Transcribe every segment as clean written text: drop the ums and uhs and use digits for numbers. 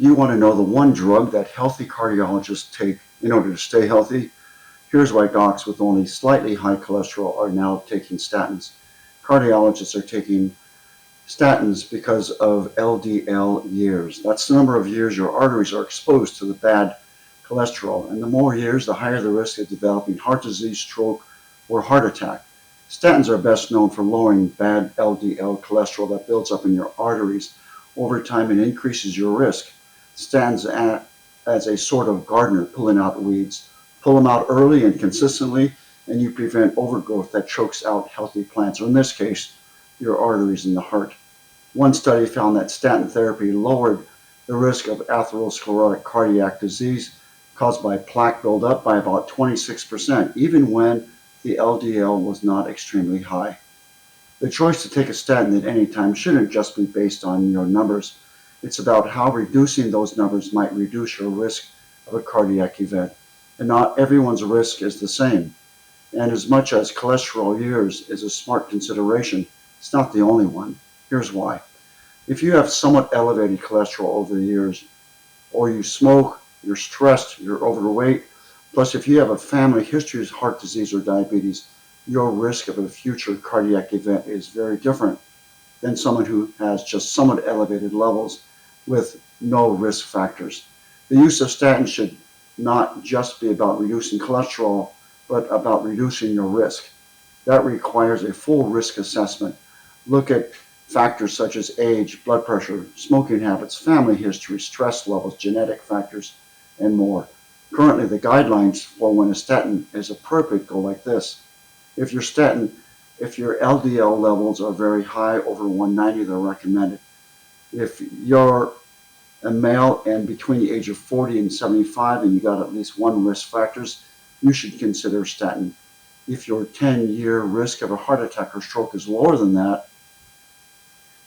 You want to know the one drug that healthy cardiologists take in order to stay healthy? Here's why docs with only slightly high cholesterol are now taking statins. Cardiologists are taking statins because of LDL years. That's the number of years your arteries are exposed to the bad cholesterol. And the more years, the higher the risk of developing heart disease, stroke, or heart attack. Statins are best known for lowering bad LDL cholesterol that builds up in your arteries over time and increases your risk. Statins act as a sort of gardener pulling out weeds. Pull them out early and consistently, and you prevent overgrowth that chokes out healthy plants, or in this case, your arteries in the heart. One study found that statin therapy lowered the risk of atherosclerotic cardiac disease caused by plaque buildup by about 26%, even when the LDL was not extremely high. The choice to take a statin at any time shouldn't just be based on your numbers. It's about how reducing those numbers might reduce your risk of a cardiac event. And not everyone's risk is the same. And as much as cholesterol years is a smart consideration, it's not the only one. Here's why. If you have somewhat elevated cholesterol over the years, or you smoke, you're stressed, you're overweight, plus if you have a family history of heart disease or diabetes, your risk of a future cardiac event is very different than someone who has just somewhat elevated levels with no risk factors. The use of statins should not just be about reducing cholesterol, but about reducing your risk. That requires a full risk assessment. Look at factors such as age, blood pressure, smoking habits, family history, stress levels, genetic factors, and more. Currently, the guidelines for when a statin is appropriate go like this. If your LDL levels are very high, over 190, they're recommended. If you're a male and between the age of 40 and 75 and you got at least one risk factors, you should consider statin. If your 10-year risk of a heart attack or stroke is lower than that,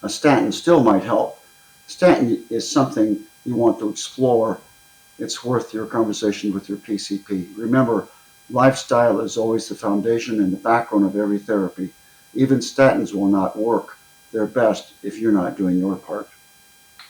a statin still might help. Statin is something you want to explore. It's worth your conversation with your PCP. Remember, lifestyle is always the foundation and the backbone of every therapy. Even statins will not work their best if you're not doing your part.